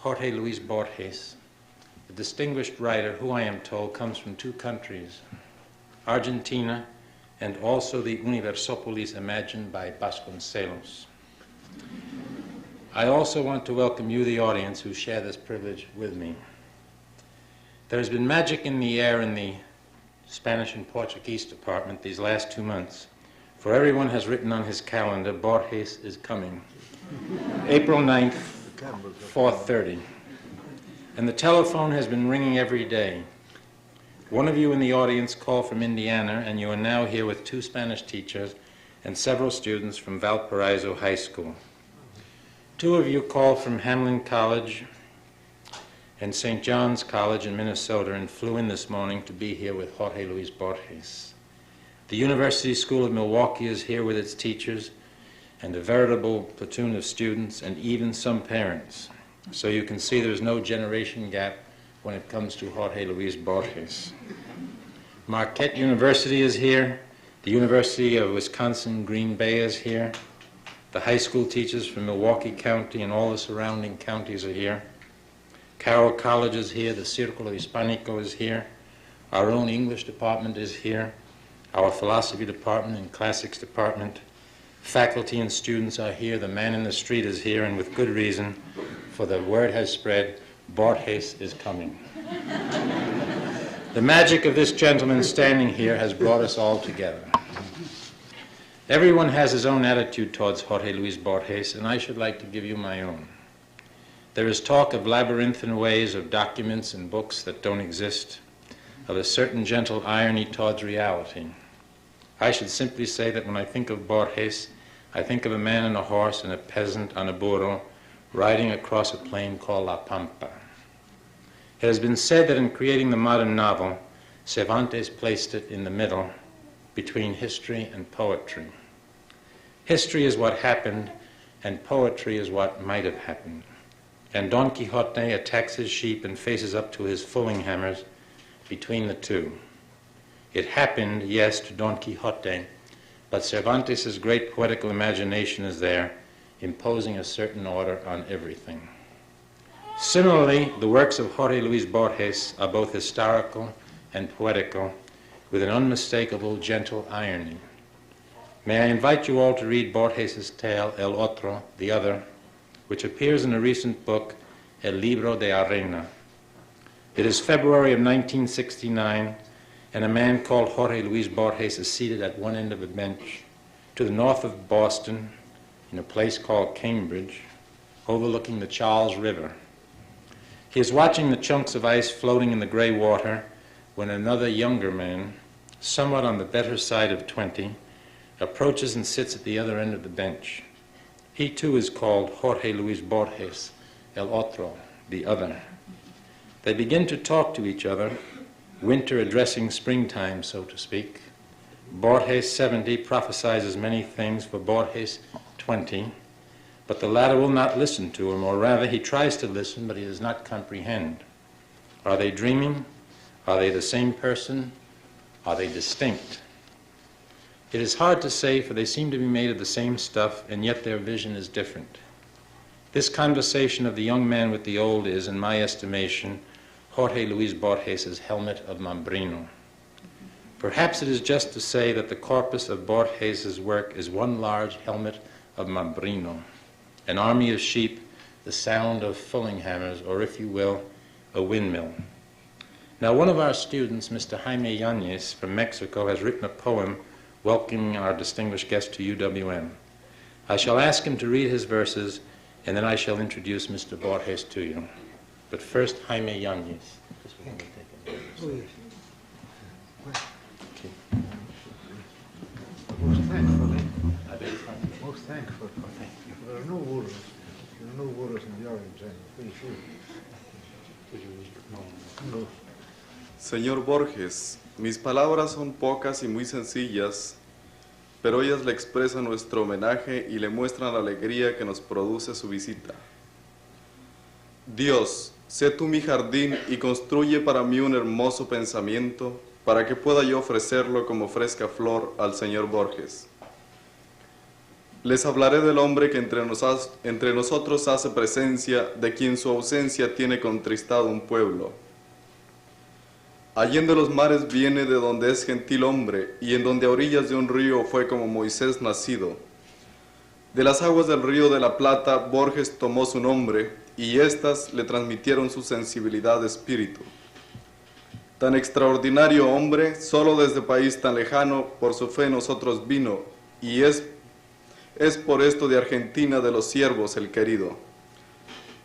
Jorge Luis Borges, a distinguished writer who, I am told, comes from two countries, Argentina and also the Universopolis imagined by Vasconcelos. I also want to welcome you, the audience, who share this privilege with me. There has been magic in the air in the Spanish and Portuguese department these last 2 months, for everyone has written on his calendar, Borges is coming. April 9th, 4:30. And the telephone has been ringing every day. One of you in the audience called from Indiana, and you are now here with 2 Spanish teachers and several students from Valparaiso High School. 2 of you called from Hamlin College and St. John's College in Minnesota and flew in this morning to be here with Jorge Luis Borges. The University School of Milwaukee is here with its teachers and a veritable platoon of students and even some parents. So you can see there's no generation gap when it comes to Jorge Luis Borges. Marquette University is here. The University of Wisconsin-Green Bay is here. The high school teachers from Milwaukee County and all the surrounding counties are here. Carroll College is here. The Círculo Hispánico is here. Our own English department is here. Our philosophy department and classics department. Faculty and students are here. The man in the street is here, and with good reason, for the word has spread, Borges is coming. The magic of this gentleman standing here has brought us all together. Everyone has his own attitude towards Jorge Luis Borges, and I should like to give you my own. There is talk of labyrinthine ways of documents and books that don't exist, of a certain gentle irony towards reality. I should simply say that when I think of Borges, I think of a man on a horse and a peasant on a burro riding across a plain called La Pampa. It has been said that in creating the modern novel, Cervantes placed it in the middle between history and poetry. History is what happened, and poetry is what might have happened. And Don Quixote attacks his sheep and faces up to his fulling hammers between the two. It happened, yes, to Don Quixote, but Cervantes' great poetical imagination is there, imposing a certain order on everything. Similarly, the works of Jorge Luis Borges are both historical and poetical, with an unmistakable gentle irony. May I invite you all to read Borges' tale, El Otro, the Other, which appears in a recent book, El Libro de Arena. It is February of 1969, and a man called Jorge Luis Borges is seated at one end of a bench to the north of Boston, in a place called Cambridge, overlooking the Charles River. He is watching the chunks of ice floating in the gray water when another younger man, somewhat on the better side of 20, approaches and sits at the other end of the bench. He too is called Jorge Luis Borges, El Otro, the Other. They begin to talk to each other, winter addressing springtime, so to speak. Borges, 70, prophesies many things for Borges, 20, but the latter will not listen to him, or rather he tries to listen, but he does not comprehend. Are they dreaming? Are they the same person? Are they distinct? It is hard to say, for they seem to be made of the same stuff, and yet their vision is different. This conversation of the young man with the old is, in my estimation, Jorge Luis Borges' helmet of Mambrino. Perhaps it is just to say that the corpus of Borges' work is one large helmet of Mambrino, an army of sheep, the sound of fulling hammers, or if you will, a windmill. Now, one of our students, Mr. Jaime Yanez from Mexico, has written a poem welcoming our distinguished guest to UWM. I shall ask him to read his verses, and then I shall introduce Mr. Borges to you. But first, Jaime Yanez. Most thankful. There are no words. There are no words in the orange, I'm pretty sure. No. Señor Borges, mis palabras son pocas y muy sencillas, pero ellas le expresan nuestro homenaje y le muestran la alegría que nos produce su visita. Dios, sé tú mi jardín y construye para mí un hermoso pensamiento para que pueda yo ofrecerlo como fresca flor al señor Borges. Les hablaré del hombre que entre nosotros hace presencia, de quien su ausencia tiene contristado un pueblo. Allende los mares viene de donde es gentil hombre, y en donde a orillas de un río fue como Moisés nacido. De las aguas del río de la Plata, Borges tomó su nombre, y éstas le transmitieron su sensibilidad de espíritu. Tan extraordinario hombre, solo desde país tan lejano, por su fe nosotros vino, y es por esto de Argentina de los siervos el querido.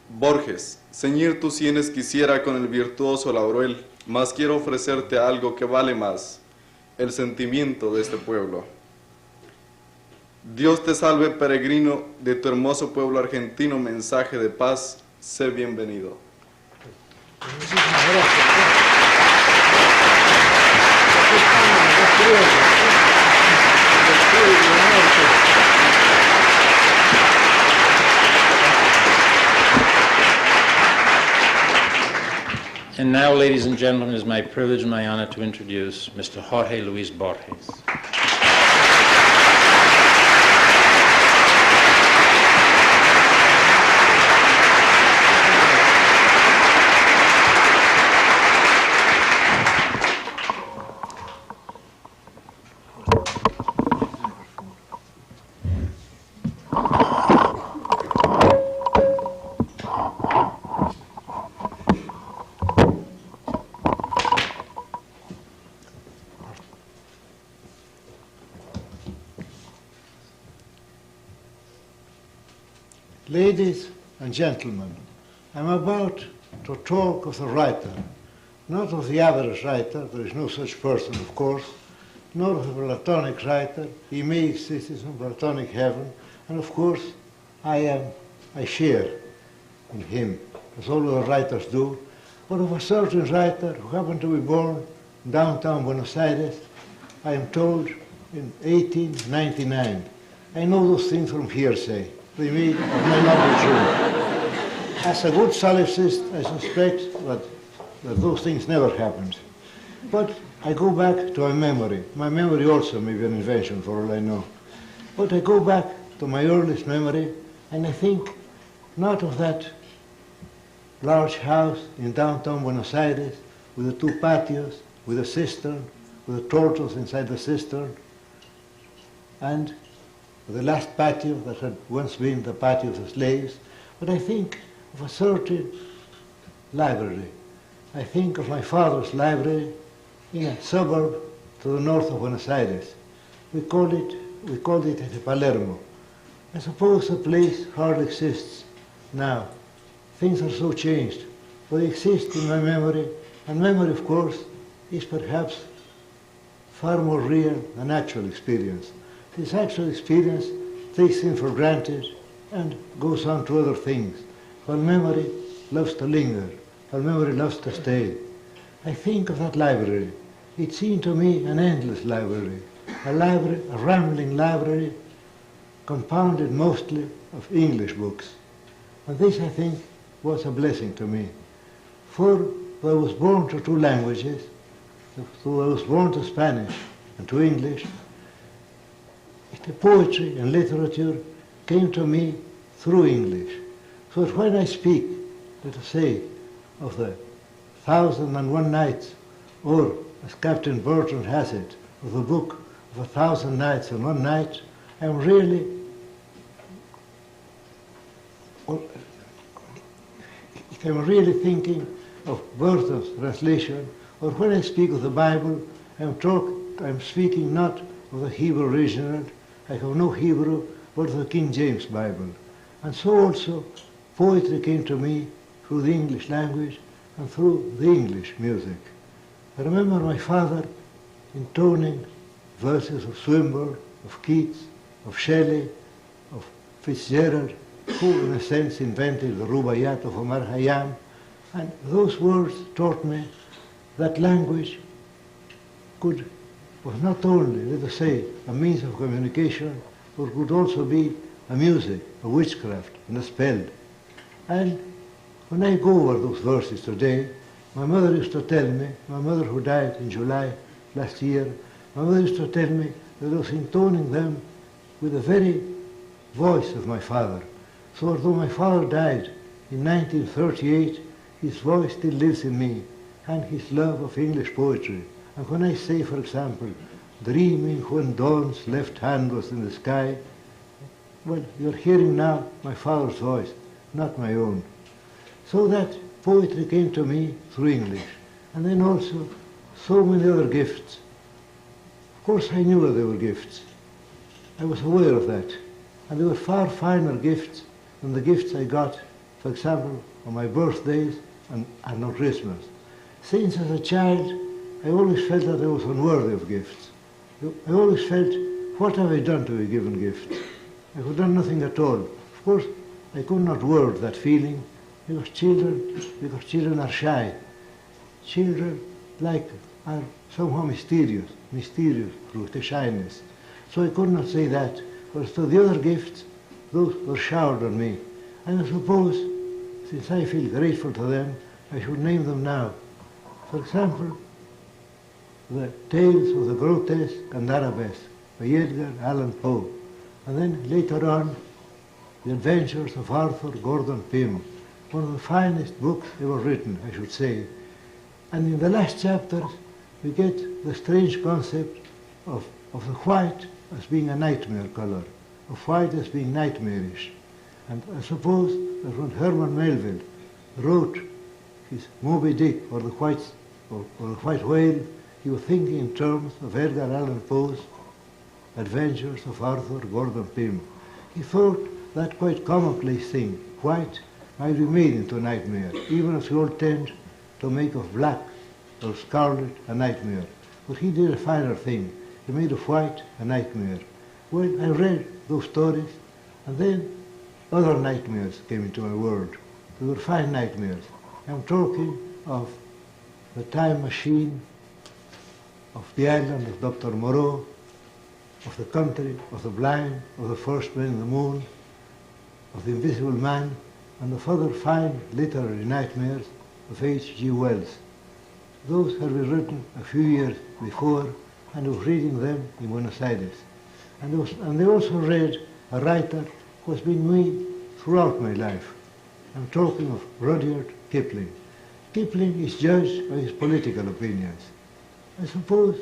Borges, ceñir tus sienes quisiera con el virtuoso laurel, mas quiero ofrecerte algo que vale más, el sentimiento de este pueblo. Dios te salve, peregrino, de tu hermoso pueblo argentino, mensaje de paz, sé bienvenido. And now, ladies and gentlemen, it is my privilege and my honor to introduce Mr. Jorge Luis Borges. Ladies and gentlemen, I'm about to talk of the writer, not of the average writer, there is no such person, of course, nor of the Platonic writer. He may exist in some Platonic heaven, and of course I share in him, as all the writers do, but of a certain writer who happened to be born in downtown Buenos Aires, I am told, in 1899. I know those things from hearsay. They may not be true. As a good solipsist, I suspect that those things never happened. But I go back to my memory. My memory also may be an invention, for all I know. But I go back to my earliest memory, and I think not of that large house in downtown Buenos Aires with the two patios, with a cistern, with the turtles inside the cistern, and the last patio that had once been the patio of the slaves, but I think of a certain library. I think of my father's library in a suburb to the north of Buenos Aires. We called it Palermo. I suppose the place hardly exists now. Things are so changed, but they exist in my memory, and memory, of course, is perhaps far more real than actual experience. This actual experience takes things for granted and goes on to other things, while memory loves to linger, while memory loves to stay. I think of that library. It seemed to me an endless library, a rambling library compounded mostly of English books. And this, I think, was a blessing to me. For though I was born to two languages, though I was born to Spanish and to English, the poetry and literature came to me through English. So that when I speak, let us say, of the 1001 Nights, or as Captain Burton has it, of the book of 1,000 Nights and One Night, I'm really, if I'm really thinking of Burton's translation, or when I speak of the Bible, I'm speaking not of the Hebrew original. I have no Hebrew but the King James Bible. And so also poetry came to me through the English language and through the English music. I remember my father intoning verses of Swinburne, of Keats, of Shelley, of Fitzgerald, who in a sense invented the Rubaiyat of Omar Khayyam, and those words taught me that language was not only, let us say, a means of communication, but could also be a music, a witchcraft, and a spell. And when I go over those verses today, my mother used to tell me, my mother who died in July last year, my mother used to tell me that I was intoning them with a very voice of my father. So although my father died in 1938, his voice still lives in me, and his love of English poetry. And when I say, for example, dreaming when dawn's left hand was in the sky, well, you're hearing now my father's voice, not my own. So that poetry came to me through English, and then also so many other gifts. Of course I knew that they were gifts. I was aware of that. And they were far finer gifts than the gifts I got, for example, on my birthdays and on Christmas. Since as a child, I always felt that I was unworthy of gifts. I always felt, what have I done to be given gifts? I have done nothing at all. Of course, I could not word that feeling, because children are shy. Children are somehow mysterious through the shyness. So I could not say that. But to the other gifts, those were showered on me. And I suppose, since I feel grateful to them, I should name them now. For example, the Tales of the Grotesque and Arabesque by Edgar Allan Poe. And then later on, The Adventures of Arthur Gordon Pym, one of the finest books ever written, I should say. And in the last chapters, we get the strange concept of the white as being a nightmare color, of white as being nightmarish. And I suppose that when Herman Melville wrote his Moby Dick or the White Whale, he was thinking in terms of Edgar Allan Poe's Adventures of Arthur Gordon Pym. He thought that quite commonplace thing, white, might be made into a nightmare, even as we all tend to make of black or scarlet a nightmare. But he did a finer thing. He made of white a nightmare. Well, I read those stories, and then other nightmares came into my world. They were fine nightmares. I'm talking of the time machine, of the island of Dr. Moreau, of the country of the blind, of the first man in the moon, of the invisible man, and of other fine literary nightmares of H.G. Wells. Those had been written a few years before, and I was reading them in Buenos Aires. And they also read a writer who has been me throughout my life. I'm talking of Rudyard Kipling. Kipling is judged by his political opinions. I suppose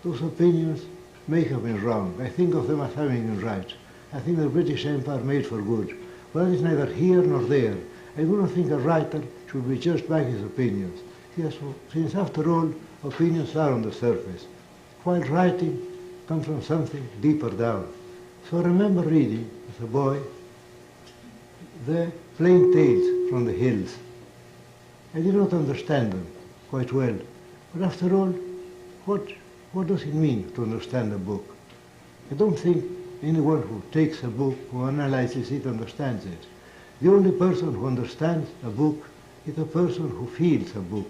those opinions may have been wrong. I think of them as having been right. I think the British Empire made for good. But that is neither here nor there. I do not think a writer should be judged by his opinions. Yes, since after all, opinions are on the surface, while writing comes from something deeper down. So I remember reading, as a boy, the Plain Tales from the Hills. I did not understand them quite well, but after all, what does it mean to understand a book? I don't think anyone who takes a book, who analyzes it, understands it. The only person who understands a book is the person who feels a book,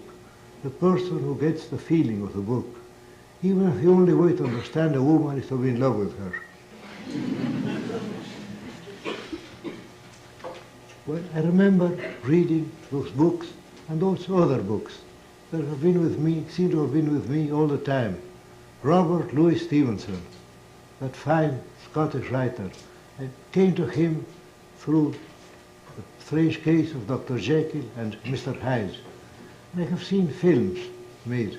the person who gets the feeling of the book, even if the only way to understand a woman is to be in love with her. Well, I remember reading those books and also other books that have been with me, seem to have been with me all the time. Robert Louis Stevenson, that fine Scottish writer. I came to him through the strange case of Dr. Jekyll and Mr. Hyde. And I have seen films made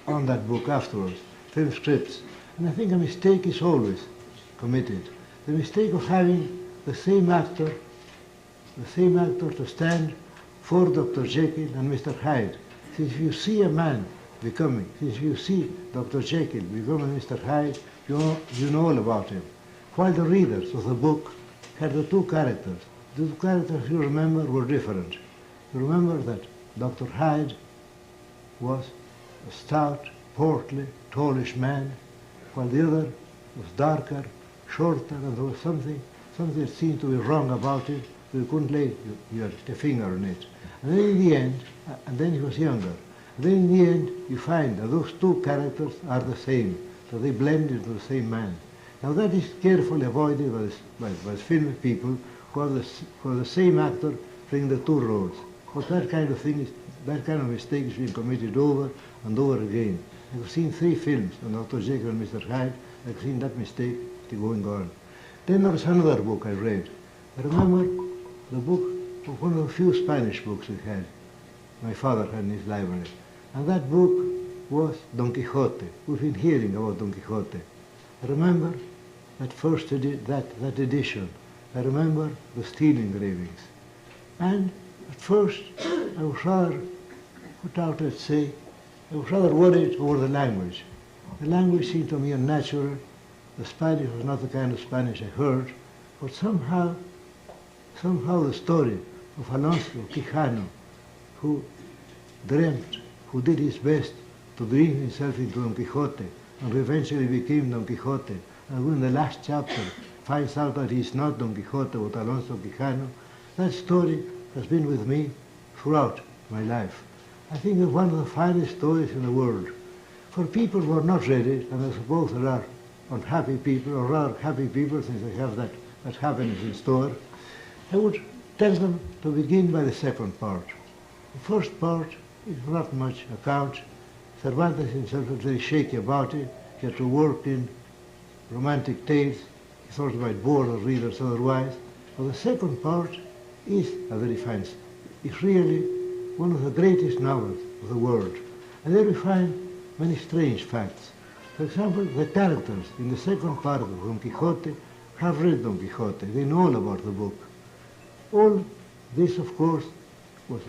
on that book afterwards, film scripts. And I think a mistake is always committed. The mistake of having the same actor to stand for Dr. Jekyll and Mr. Hyde. Since you see a man since you see Dr. Jekyll becoming Mr. Hyde, you know all about him. While the readers of the book had the two characters. The two characters, you remember, were different. You remember that Dr. Hyde was a stout, portly, tallish man, while the other was darker, shorter, and there was something that seemed to be wrong about it, so you couldn't lay your finger on it. And then in the end, and then he was younger, and then in the end you find that those two characters are the same, so they blend into the same man. Now that is carefully avoided by film people who are the same actor playing the two roles. But that kind of thing that kind of mistake is being committed over and over again. I've seen 3 films on Dr. Jekyll and Mr. Hyde. I've seen that mistake still going on. Then there was another book I read. I remember the book, one of the few Spanish books we had. My father had in his library. And that book was Don Quixote. We've been hearing about Don Quixote. I remember that that edition. I remember the steel engravings. And at first, I was rather, let's say, I was rather worried over the language. The language seemed to me unnatural. The Spanish was not the kind of Spanish I heard, but somehow the story of Alonso Quijano, who dreamt, who did his best to dream himself into Don Quixote, and who eventually became Don Quixote, and who in the last chapter finds out that he's not Don Quixote but Alonso Quijano, that story has been with me throughout my life. I think it's one of the finest stories in the world. For people who are not read it, and I suppose there are unhappy people, or rather happy people since they have that happiness in store, I would tell them to begin by the second part. The first part is not much account. Cervantes himself was very shaky about it. He had to work in romantic tales. He thought it might bore the readers otherwise. But the second part is a very fine, it's really one of the greatest novels of the world. And there we find many strange facts. For example, the characters in the second part of Don Quixote have read Don Quixote. They know all about the book. All this, of course, was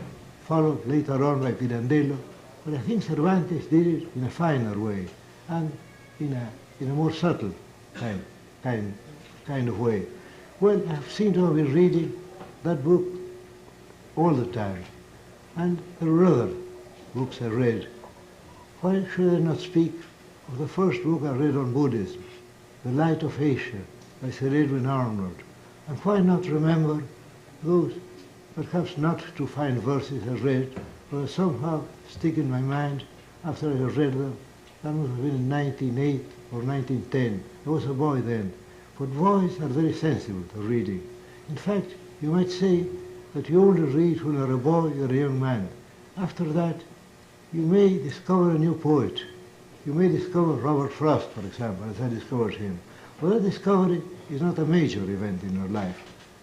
followed later on by Pirandello, but I think Cervantes did it in a finer way and in a more subtle kind of way. Well, I seem to have been reading that book all the time, and there were other books I read. Why should I not speak of the first book I read on Buddhism, The Light of Asia, by Sir Edwin Arnold? And why not remember those, perhaps not too fine verses I read, but somehow stick in my mind after I have read them? That must have been in 1908 or 1910. I was a boy then. But boys are very sensible to reading. In fact, you might say that you only read when you're a boy or a young man. After that, you may discover a new poet. You may discover Robert Frost, for example, as I discovered him. Well, that discovery is not a major event in your life.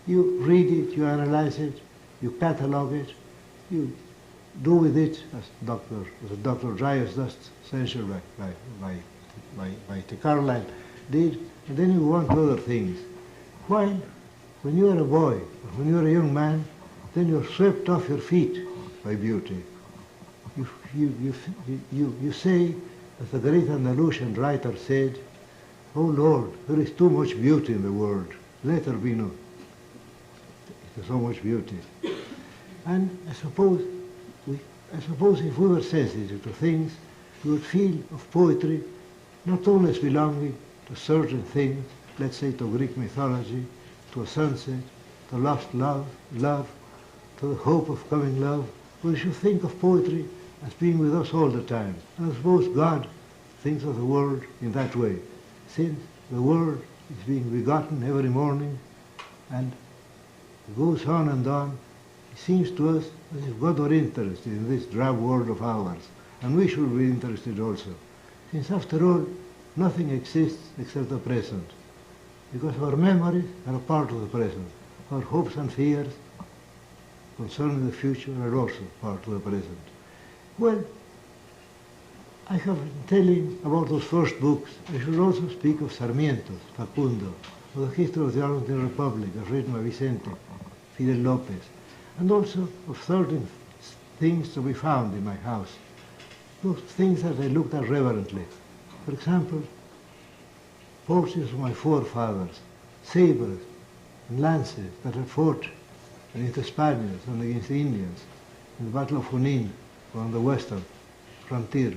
You read it, you analyze it, you catalog it, you do with it, as Dr. Dryas does, censured by T. Carlyle did, and then you want other things. While when you are a boy, or when you are a young man, then you're swept off your feet by beauty. You say, as the great Andalusian writer said, "Oh Lord, there is too much beauty in the world. Let there be no so much beauty." And I suppose if we were sensitive to things, we would feel of poetry not only as belonging to certain things, let's say to Greek mythology, to a sunset, to lost love, to the hope of coming love, but we should think of poetry as being with us all the time. And I suppose God thinks of the world in that way, since the world is being begotten every morning and goes on and on. It seems to us as if God were interested in this drab world of ours, and we should be interested also, since after all, nothing exists except the present, because our memories are a part of the present. Our hopes and fears concerning the future are also part of the present. Well, I have been telling about those first books. I should also speak of Sarmiento's Facundo, of the history of the Argentine Republic, as written by Vicente Fidel Lopez, and also of certain things to be found in my house, those things that I looked at reverently. For example, portraits of my forefathers, sabers and lances that had fought against the Spaniards and against the Indians in the Battle of Junín on the western frontier.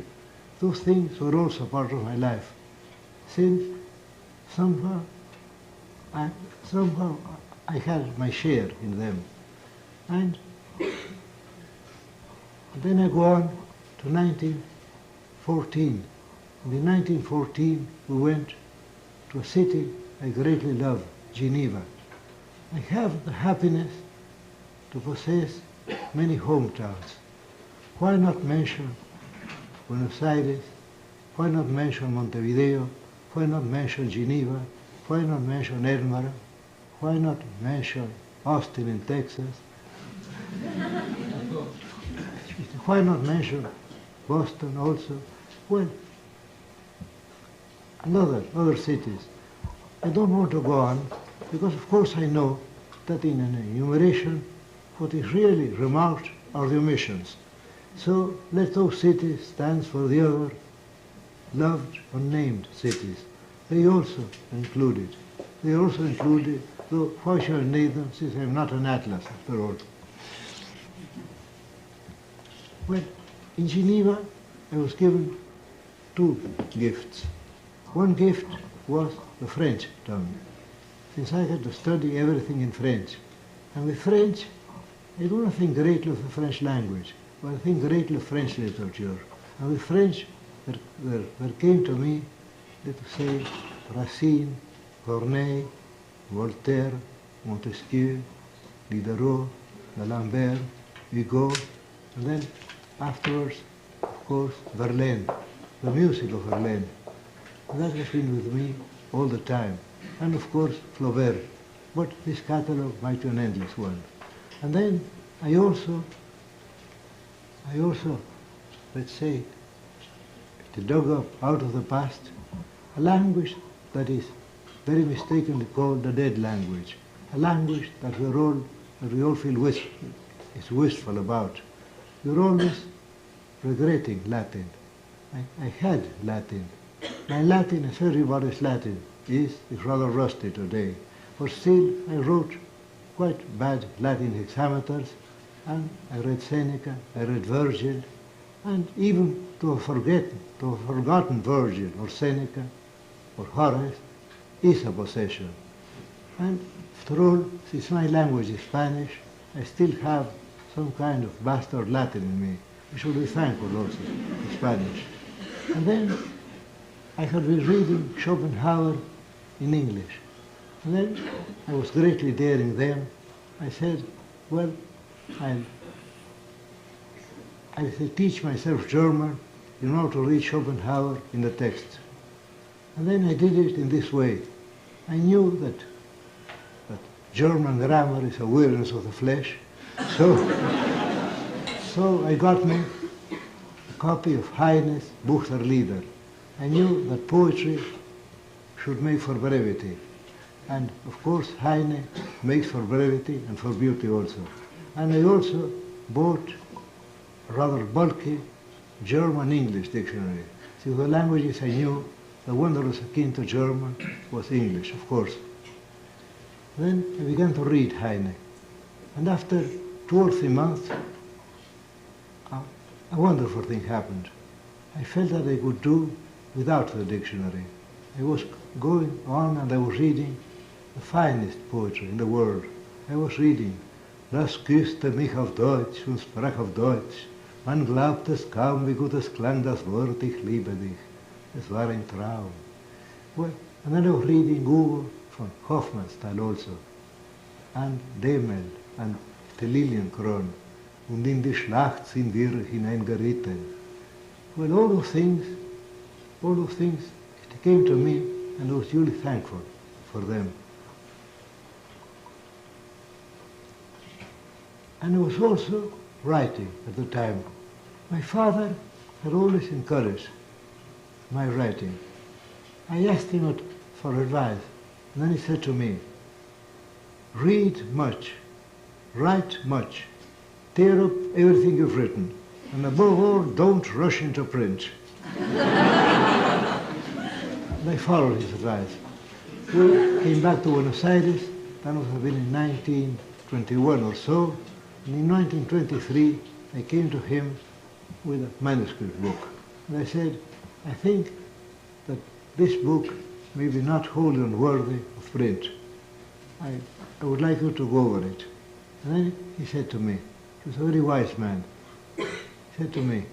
Those things were also part of my life, since somehow I had my share in them. And then I go on to 1914. In 1914, we went to a city I greatly love, Geneva. I have the happiness to possess many hometowns. Why not mention Buenos Aires? Why not mention Montevideo? Why not mention Geneva? why not mention Edinburgh? Why not mention Austin in Texas? Why not mention Boston also? Well, and other cities. I don't want to go on, because of course I know that in an enumeration, what is really remarked are the omissions. So let those cities stand for the other loved unnamed cities. They also included. They also included, though why shall I name them since I am not an atlas after all. Well, in Geneva I was given two gifts. One gift was the French tongue, since I had to study everything in French. And with French, I do not think greatly of the French language, but I think greatly of French literature. And with French, there came to me, let us say, Racine, Corneille, Voltaire, Montesquieu, Diderot, D'Alembert, Hugo, and then afterwards, of course, Verlaine, the music of Verlaine. And that has been with me all the time. And of course, Flaubert. But this catalogue might be an endless one. And then I also, let's say, to dug up out of the past a language that is very mistakenly called the dead language, a language that we all feel is wistful about. We're always regretting Latin. I had Latin. My Latin, as everybody's Latin, is rather rusty today. But still, I wrote quite bad Latin hexameters, and I read Seneca, I read Virgil, and even to have forgotten Virgil or Seneca or Horace is a possession. And after all, since my language is Spanish, I still have some kind of bastard Latin in me. We should be thankful also to Spanish. And then I had been reading Schopenhauer in English. And then I was greatly daring them. I said, well, I'll teach myself German in order to read Schopenhauer in the text. And then I did it in this way. I knew that German grammar is a weariness of the flesh, so I got me a copy of Heine's Buch der Lieder. I knew that poetry should make for brevity. And of course Heine makes for brevity and for beauty also. And I also bought a rather bulky German-English dictionary. See, the languages I knew, the one that was akin to German was English, of course. Then I began to read Heine. And after 2 or 3 months, a wonderful thing happened. I felt that I could do without the dictionary. I was going on and I was reading the finest poetry in the world. I was reading, Das küsste mich auf Deutsch und sprach auf Deutsch. Man glaubt es kaum, wie gut es klang das Wort, ich liebe dich. Es war ein Traum. Well, and then I was reading Hugo von Hofmannsthal also, and Demel, and the Lilienkron, und in die Schlacht sind wir hineingeritten. Well, all those things, it came to me, and I was really thankful for them. And I was also writing at the time. My father had always encouraged my writing. I asked him for advice, and then he said to me, read much, write much, tear up everything you've written, and above all, don't rush into print. And I followed his advice. We came back to Buenos Aires, that must have been in 1921 or so, and in 1923 I came to him with a manuscript book. And I said, I think that this book may be not wholly unworthy of print. I would like you to go over it. And then he said to me, he was a very wise man, he said to me,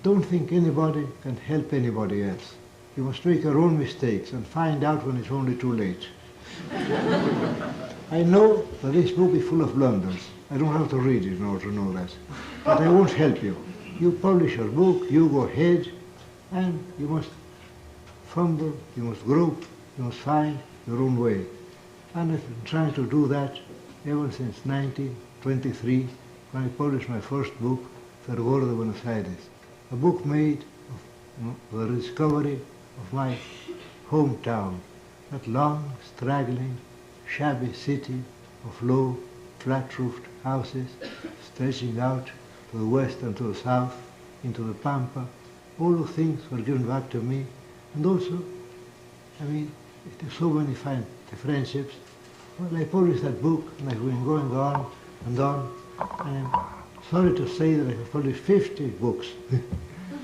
don't think anybody can help anybody else. You must make your own mistakes and find out when it's only too late. I know that this book is full of blunders. I don't have to read it in order to know that. But I won't help you. You publish your book, you go ahead, and you must fumble, you must grope, You must find your own way. And I've been trying to do that ever since 1923, when I published my first book, Fervor de Buenos Aires, a book made of the discovery of my hometown, that long, straggling, shabby city of low, flat-roofed houses stretching out to the west and to the south, into the Pampa. All those things were given back to me. And also, there's so many fine friendships. Well, I published that book, and I've been going on and on. And I'm sorry to say that I have published 50 books.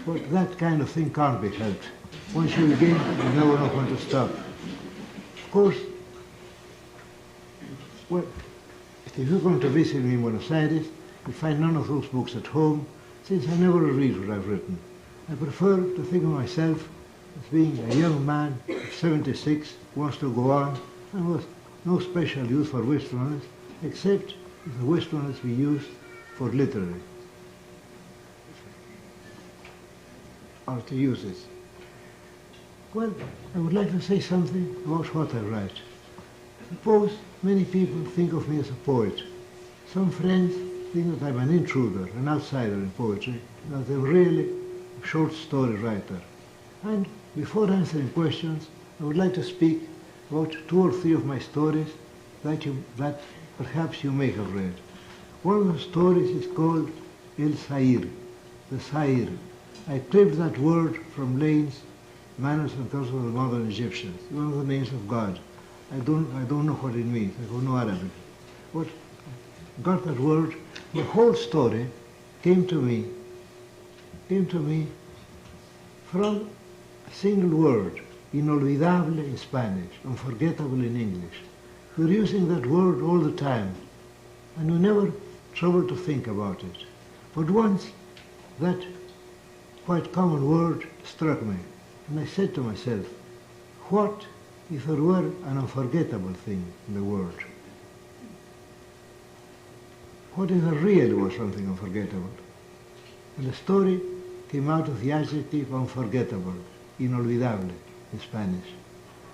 But that kind of thing can't be helped. Once you begin, you never know when to stop. Of course, well, if you're going to visit me in Buenos Aires, you'll find none of those books at home, since I never read what I've written. I prefer to think of myself as being a young man of 76 who wants to go on and with no special use for wistfulness, except if the wistfulness be used for literary, or to use it. Well, I would like to say something about what I write. Suppose many people think of me as a poet. Some friends think that I'm an intruder, an outsider in poetry, that I'm really a short story writer. And before answering questions, I would like to speak about 2 or 3 of my stories that perhaps you may have read. One of the stories is called El Sair, the Sair. I clipped that word from Lane's Manners and Customs of the Modern Egyptians, one of the names of God. I don't know what it means. I don't know Arabic. But I got that word. The whole story came to me from a single word, inolvidable in Spanish, unforgettable in English. We're using that word all the time, and we never trouble to think about it. But once that quite common word struck me, and I said to myself, what if there were an unforgettable thing in the world? What if there really was something unforgettable? And the story came out of the adjective unforgettable, inolvidable in Spanish.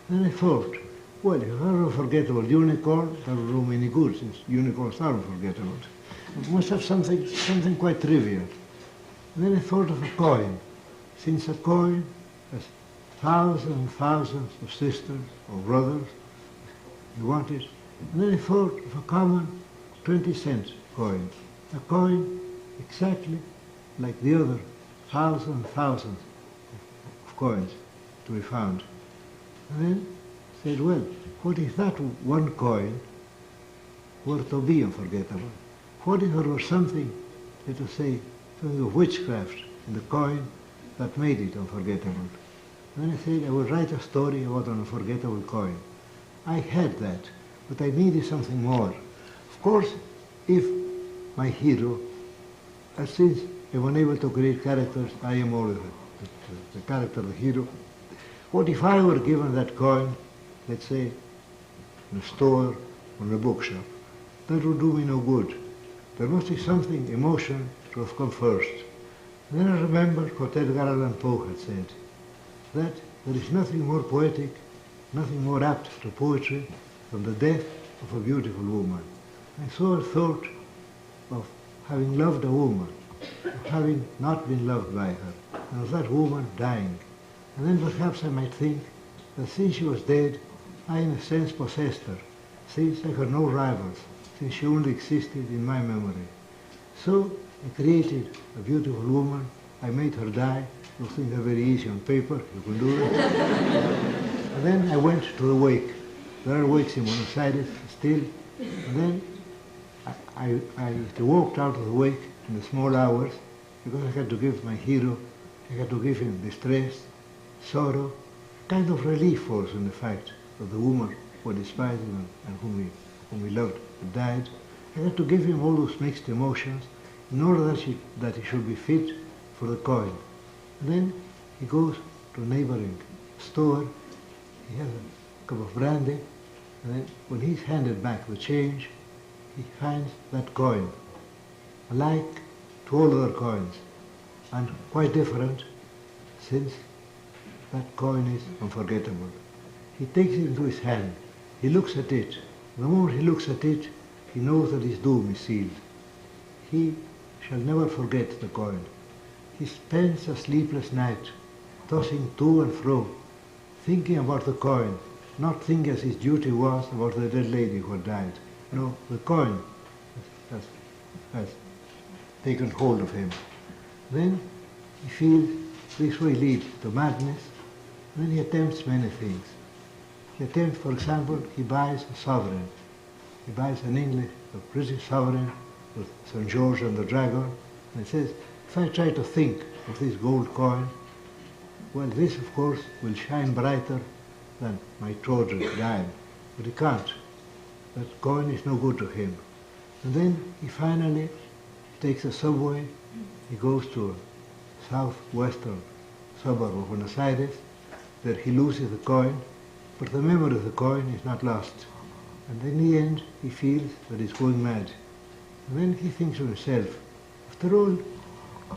Then I thought, well, if there were an unforgettable unicorn, there would do many good, since unicorns are unforgettable. It must have something quite trivial. And then I thought of a coin, since a coin has thousands and thousands of sisters or brothers, you want it. And then I thought of a common 20-cent coin, a coin exactly like the other thousands and thousands of coins to be found. And then said, well, what if that one coin were to be unforgettable? What if there were something, let us say, something of witchcraft in the coin that made it unforgettable? And then I said I would write a story about an unforgettable coin. I had that, but I needed something more. Of course, if my hero, since I'm unable to create characters, I am always the character of the hero. What if I were given that coin, let's say, in a store or in a bookshop? That would do me no good. There must be something, emotion, to have come first. And then I remembered what Edgar Allan Poe had said, that there is nothing more poetic, nothing more apt to poetry than the death of a beautiful woman. And so I thought of having loved a woman, of having not been loved by her, and of that woman dying. And then perhaps I might think that since she was dead, I in a sense possessed her, since I had no rivals, since she only existed in my memory. So I created a beautiful woman, I made her die. Those things are very easy on paper, you can do it. And then I went to the wake. There are wakes in Buenos Aires still. And then I walked out of the wake in the small hours, because I had to give my hero, I had to give him distress, sorrow, kind of relief also in the fact that the woman who despised him and whom he loved had died. I had to give him all those mixed emotions in order that he should be fit for the coin. And then he goes to a neighboring store, he has a cup of brandy, and then when he's handed back the change, he finds that coin, alike to all other coins, and quite different, since that coin is unforgettable. He takes it into his hand. He looks at it. The moment he looks at it, he knows that his doom is sealed. He shall never forget the coin. He spends a sleepless night, tossing to and fro, thinking about the coin, not thinking as his duty was about the dead lady who had died. No, the coin has taken hold of him. Then he feels this way leads to madness. Then he attempts many things. He attempts, for example, he buys a sovereign. He buys an English, a British sovereign with St. George and the dragon, and he says, if I try to think of this gold coin, well, this, of course, will shine brighter than my Trojan dime. But he can't. That coin is no good to him. And then he finally takes a subway. He goes to a southwestern suburb of Buenos Aires. There he loses the coin, but the memory of the coin is not lost. And in the end, he feels that he's going mad. And then he thinks to himself, after all,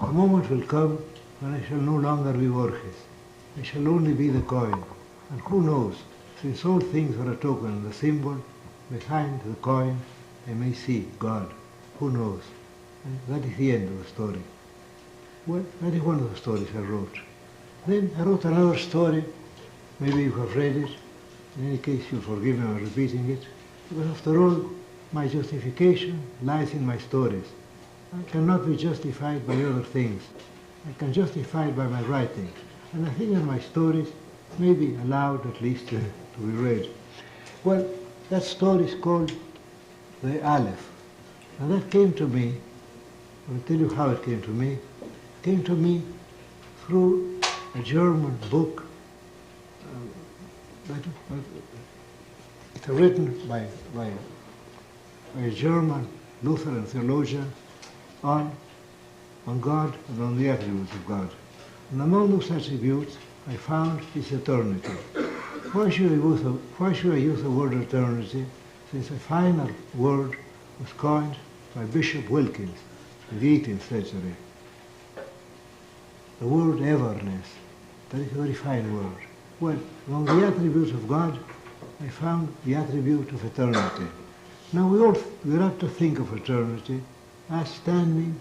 a moment will come when I shall no longer be Borges. I shall only be the coin. And who knows, since all things are a token and a symbol, behind the coin I may see God. Who knows? And that is the end of the story. Well, that is one of the stories I wrote. Then I wrote another story. Maybe you have read it. In any case, you'll forgive me for repeating it. Because after all, my justification lies in my stories. I cannot be justified by other things. I can justify it by my writing. And I think that my stories may be allowed at least to be read. Well, that story is called The Aleph. And that came to me, I'll tell you how it came to me. It came to me through a German book it's written by a German Lutheran theologian on God and on the attributes of God. And among those attributes, I found his eternity. Why should I use the word eternity, since a finer word was coined by Bishop Wilkins in the 18th century? The word everness, that is a very fine word. Well, among the attributes of God, I found the attribute of eternity. Now we have to think of eternity as standing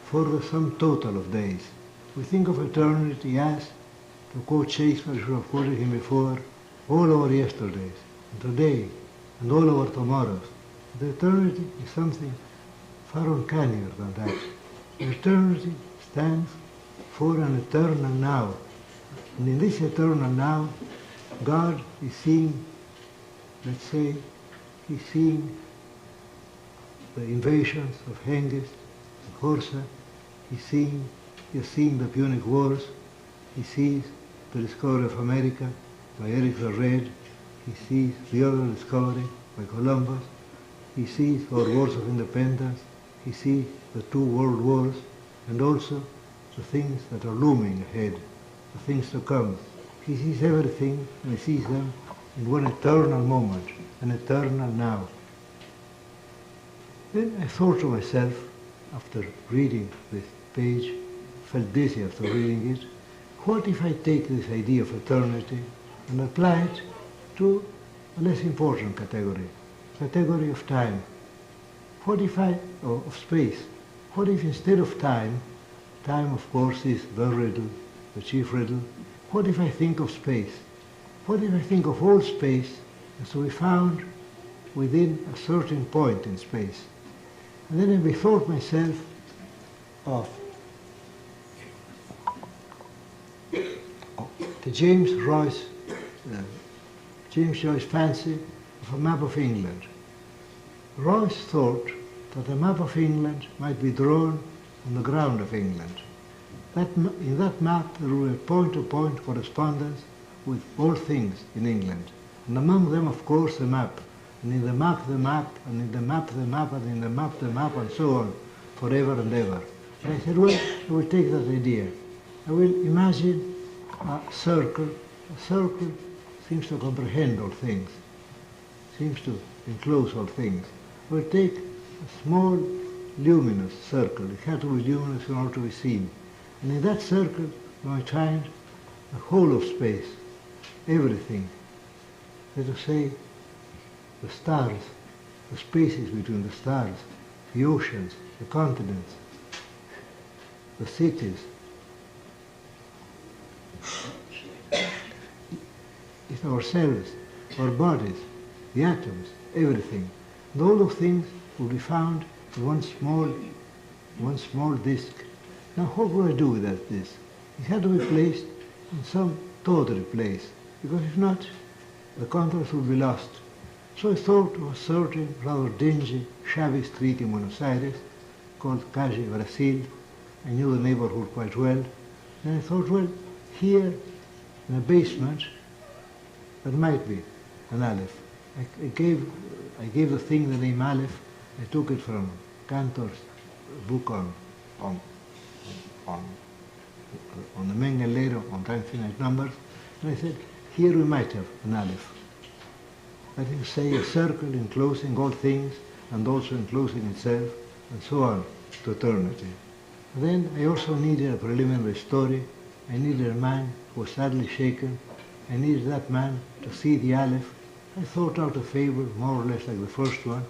for the sum total of days. We think of eternity as, to quote Shakespeare, I should have quoted him before, all our yesterdays, and today, and all our tomorrows. The eternity is something far uncannier than that. Eternity stands for an eternal now. And in this eternal now, God is seeing, let's say, he's seeing the invasions of Hengist and Horsa. He's seeing the Punic Wars. He sees the discovery of America by Eric the Red. He sees the other discovery by Columbus. He sees our wars of independence. He sees the two world wars, and also the things that are looming ahead, the things to come. He sees everything, and he sees them in one eternal moment, an eternal now. Then I thought to myself, after reading this page, felt dizzy after reading it, what if I take this idea of eternity and apply it to a less important category of time? What if of space? What if instead of time of course is the riddle, the chief riddle, what if I think of space? What if I think of all space as to be found within a certain point in space? And then I bethought myself of the James Joyce fancy of a map of England. Royce thought that a map of England might be drawn on the ground of England. In that map there will be point-to-point correspondence with all things in England. And among them, of course, the map. And in the map, the map, and in the map, the map, and in the map, the map, and so on, forever and ever. And I said, well, I will take that idea. I will imagine a circle. A circle seems to comprehend all things, seems to enclose all things. I will take a small, luminous circle. It has to be luminous in order to be seen. And in that circle, you might find the whole of space, everything. let us say, the stars, the spaces between the stars, the oceans, the continents, the cities. It's ourselves, our bodies, the atoms, everything. And all those things will be found in one small disk. Now what do I do with that disk? It had to be placed in some tawdry place, because if not, the contents will be lost. So I thought of a certain rather dingy, shabby street in Buenos Aires called Calle Brasil. I knew the neighborhood quite well. And I thought, well, here in a basement, there might be an Aleph. I gave the thing the name Aleph. I took it from Cantor's book on the Mengele on infinite numbers, and I said, here we might have an Aleph. That is, say, a circle enclosing all things and also enclosing itself, and so on to eternity. And then I also needed a preliminary story. I needed a man who was sadly shaken. I needed that man to see the Aleph. I thought out a fable, more or less like the first one,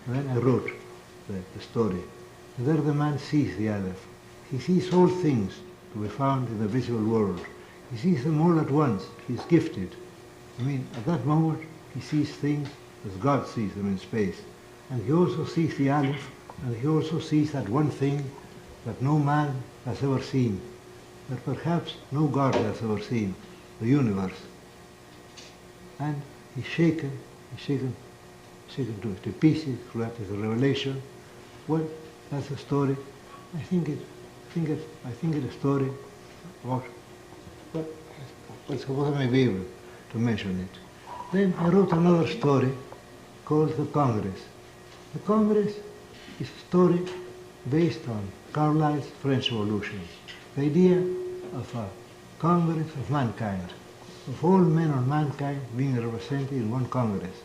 and then I wrote the story. And there the man sees the Aleph. He sees all things to be found in the visible world. He sees them all at once. He is gifted. I mean, at that moment, he sees things as God sees them in space. And he also sees the Aleph, and he also sees that one thing that no man has ever seen, that perhaps no God has ever seen, the universe. And he's shaken to pieces. That is a revelation. Well, that's a story. I think it's a story about, well, suppose I may be able to mention it. Then I wrote another story called The Congress. The Congress is a story based on Carlyle's French Revolution. The idea of a Congress of mankind, of all men of mankind being represented in one Congress,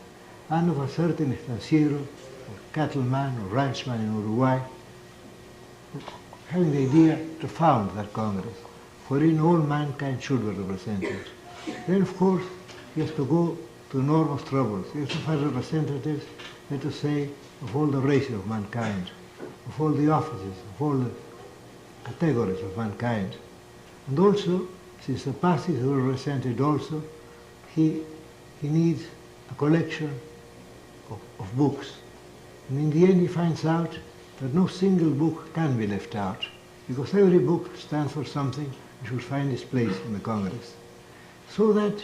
and of a certain estanciero, or cattleman, or ranchman in Uruguay, having the idea to found that Congress, wherein all mankind should be represented. Then, of course, he has to go to enormous troubles. He has to find representatives, let us say, of all the races of mankind, of all the offices, of all the categories of mankind. And also, since the passes are represented also, he needs a collection of books. And in the end he finds out that no single book can be left out, because every book stands for something and should find its place in the Congress. So that,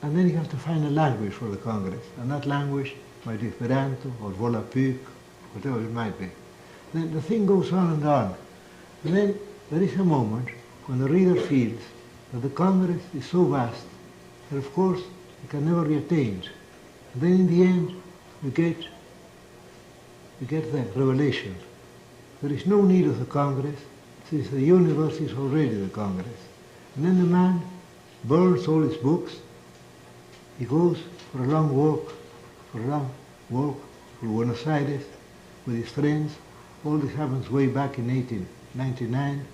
and then he has to find a language for the Congress, and that language might be Esperanto or Volapük, whatever it might be. Then the thing goes on. And then there is a moment when the reader feels that the Congress is so vast that, of course, it can never be attained. And then in the end, we get the revelation. There is no need of the Congress, since the universe is already the Congress. And then the man burns all his books. He goes for a long walk through Buenos Aires with his friends. All this happens way back in 1899.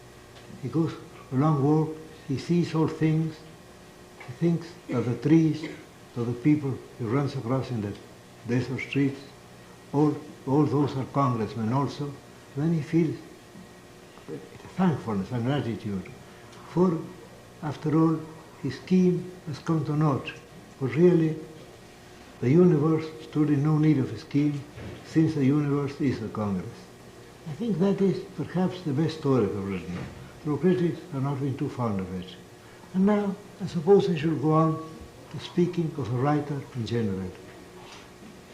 He goes for a long walk. He sees all things. He thinks of the trees, of the people he runs across in the desert streets. All those are congressmen also. Then he feels thankfulness and gratitude. For, after all, his scheme has come to naught. For really, the universe stood in no need of a scheme, since the universe is the Congress. I think that is perhaps the best story I've written, though critics have not been too fond of it. And now, I suppose I should go on to speaking of a writer in general.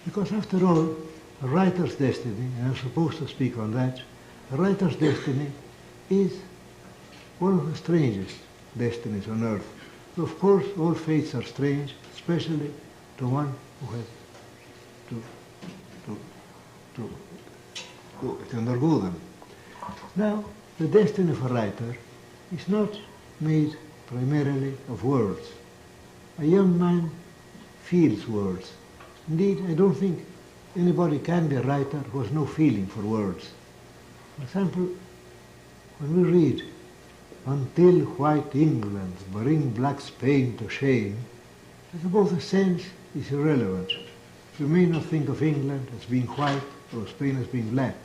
Because after all, a writer's destiny, and I'm supposed to speak on that, a writer's destiny is one of the strangest destinies on earth. So of course, all fates are strange, especially to one who has to undergo them. Now, the destiny of a writer is not made primarily of words. A young man feels words. Indeed, I don't think anybody can be a writer who has no feeling for words. For example, when we read, "Until white England bring black Spain to shame," I suppose the sense is irrelevant. We may not think of England as being white or Spain as being black,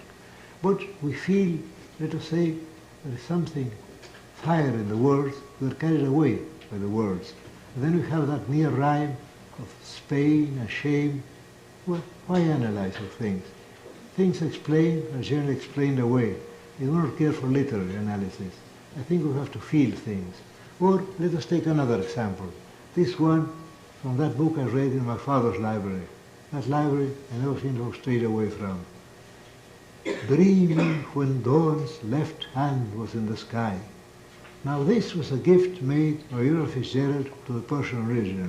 but we feel, let us say, there is something higher in the words, we are carried away by the words. And then we have that mere rhyme of Spain and shame. Well, why analyze of things? Things explained are generally explained away. I do not care for literary analysis. I think we have to feel things. Or let us take another example. This one from that book I read in my father's library. That library I never seem to have strayed away from. Dreaming when dawn's left hand was in the sky. Now this was a gift made by Uriah Fitzgerald to the Persian original.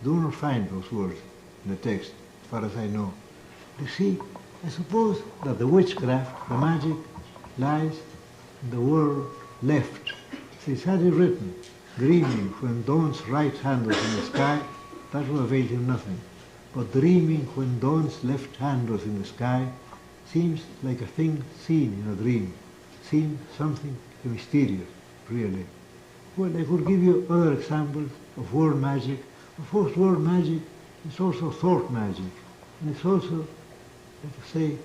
You do not find those words in the text, as far as I know. You see, I suppose that the witchcraft, the magic, lies in the word left. Since had he written, dreaming when dawn's right hand was in the sky, that would avail him nothing. But dreaming when dawn's left hand was in the sky seems like a thing seen in a dream, seems something mysterious, really. Well, I could give you other examples of word magic. Of course, word magic is also thought magic, and it's also, let us say,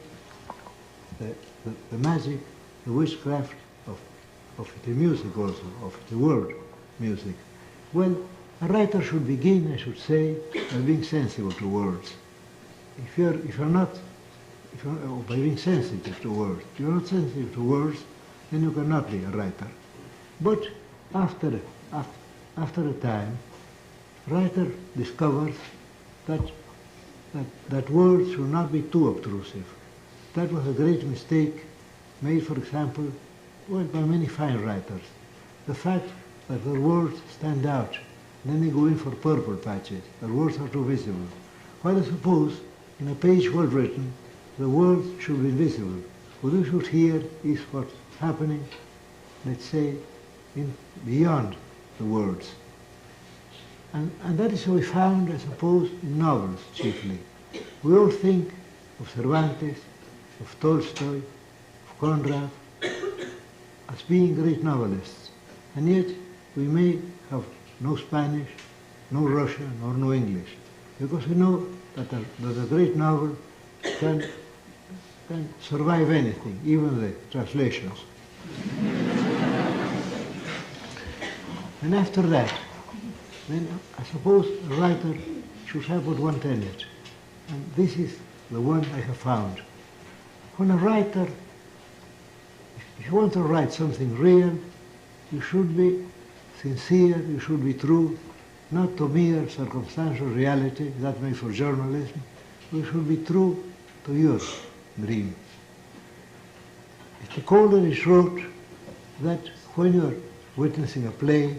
the magic, the witchcraft of the music also, of the word music. Well, a writer should begin, I should say, by being sensible to words. If you're not, by being sensitive to words. If you're not sensitive to words, then you cannot be a writer. But after a time, writer discovers that words should not be too obtrusive. That was a great mistake made, for example, well, by many fine writers. The fact that their words stand out, and then they go in for purple patches. Their words are too visible. While I suppose, in a page well written, the words should be invisible. What you should hear is what's happening, let's say, beyond the words. And that is what we found, I suppose, in novels chiefly. We all think of Cervantes, of Tolstoy, of Conrad, as being great novelists. And yet we may have no Spanish, no Russian, or no English, because we know that a great novel can survive anything, even the translations. And after that, then I suppose a writer should have but one tenet, and this is the one I have found. When a writer, if you want to write something real, you should be sincere, you should be true, not to mere circumstantial reality, that made for journalism. You should be true to your dream. Mr. Coleridge wrote that when you're witnessing a play,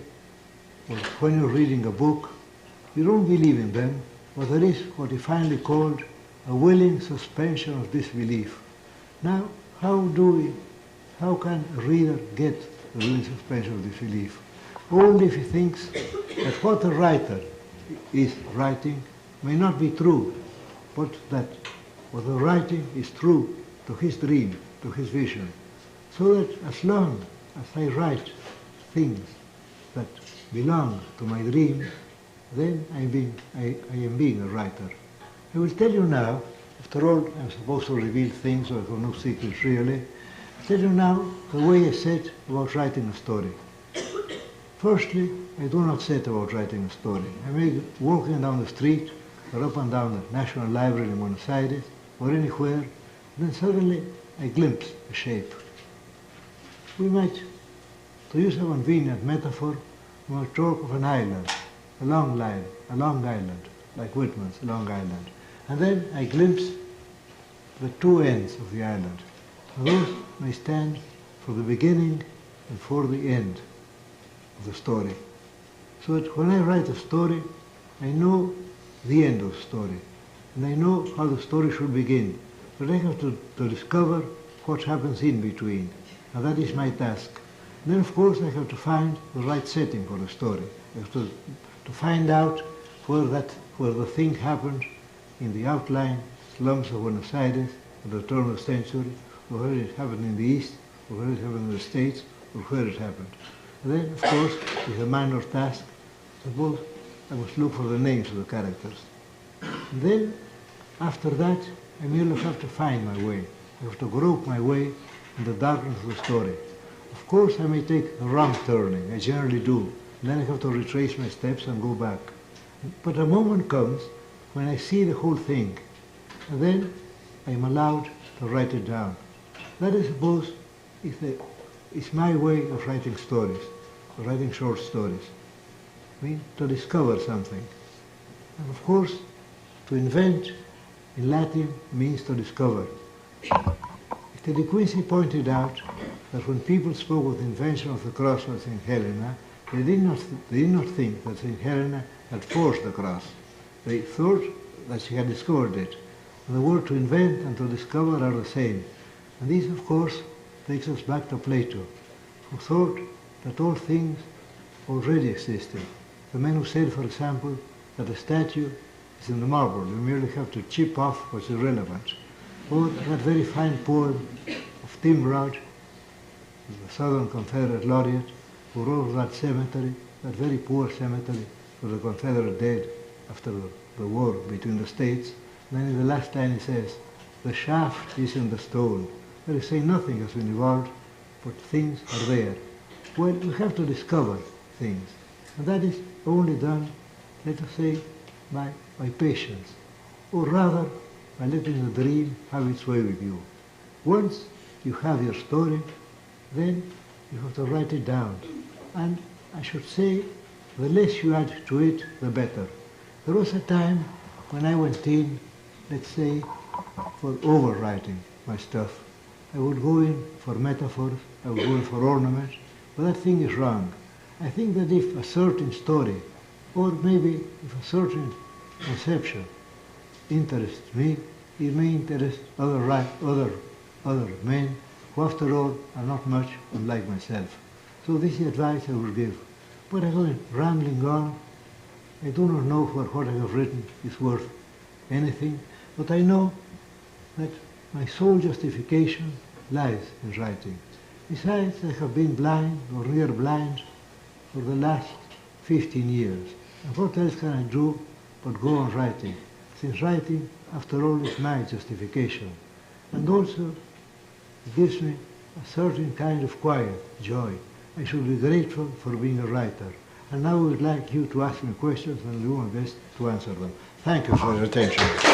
or when you're reading a book, you don't believe in them, but there is what he finally called a willing suspension of disbelief. Now, how can a reader get the willing suspension of disbelief? Only if he thinks that what the writer is writing may not be true, but that what the writing is true to his dream, to his vision. So that as long as I write things that belong to my dream, then I am being a writer. I will tell you now, after all, I'm supposed to reveal things, so I have no secrets really. I'll tell you now the way I set about writing a story. Firstly, I do not set about writing a story. I may be walking down the street, or up and down the National Library in Buenos Aires, or anywhere, then suddenly I glimpse a shape. We might, to use a convenient metaphor, we might talk of an island, a long island, like Whitman's Long Island. And then I glimpse the two ends of the island. And those may stand for the beginning and for the end of the story. So that when I write a story, I know the end of the story. And I know how the story should begin. But I have to discover what happens in between. And that is my task. And then, of course, I have to find the right setting for the story. I have to find out where the thing happened in the outlying slums of Buenos Aires at the turn of the century, or where it happened in the East, or where it happened in the States, or where it happened. And then, of course, it's a minor task. Suppose I must look for the names of the characters. And then, after that, I merely have to find my way. I have to grope my way in the darkness of the story. Of course, I may take a wrong turning. I generally do. And then I have to retrace my steps and go back. But a moment comes when I see the whole thing, and then I am allowed to write it down. That, I suppose, is my way of writing stories, of writing short stories. I mean, to discover something. And of course, to invent in Latin means to discover. Mr. De Quincey pointed out that when people spoke of the invention of the cross of St. Helena, they did not think that St. Helena had forged the cross. They thought that she had discovered it. And the word to invent and to discover are the same. And this, of course, takes us back to Plato, who thought that all things already existed. The man who said, for example, that a statue is in the marble. You merely have to chip off what's irrelevant. Or that very fine poem of Tim Rout, the Southern Confederate laureate, who wrote that cemetery, that very poor cemetery for the Confederate dead after the war between the states. And then in the last line he says, the shaft is in the stone. There is saying nothing has been evolved, but things are there. Well, we have to discover things. And that is only done, let us say, by patience. Or rather, by letting the dream have its way with you. Once you have your story, then you have to write it down. And I should say, the less you add to it, the better. There was a time when I went in, let's say, for overwriting my stuff. I would go in for metaphors, I would go in for ornaments, but that thing is wrong. I think that if a certain story, or maybe if a certain conception interests me, it may interest other men who, after all, are not much unlike myself. So this is the advice I will give. But I'm going rambling on. I do not know what I have written is worth anything, but I know that my sole justification lies in writing. Besides, I have been blind or near blind for the last 15 years. And what else can I do but go on writing? Since writing, after all, is my justification. And also, it gives me a certain kind of quiet joy. I should be grateful for being a writer. And now I would like you to ask me questions and I'll do my best to answer them. Thank you for your attention.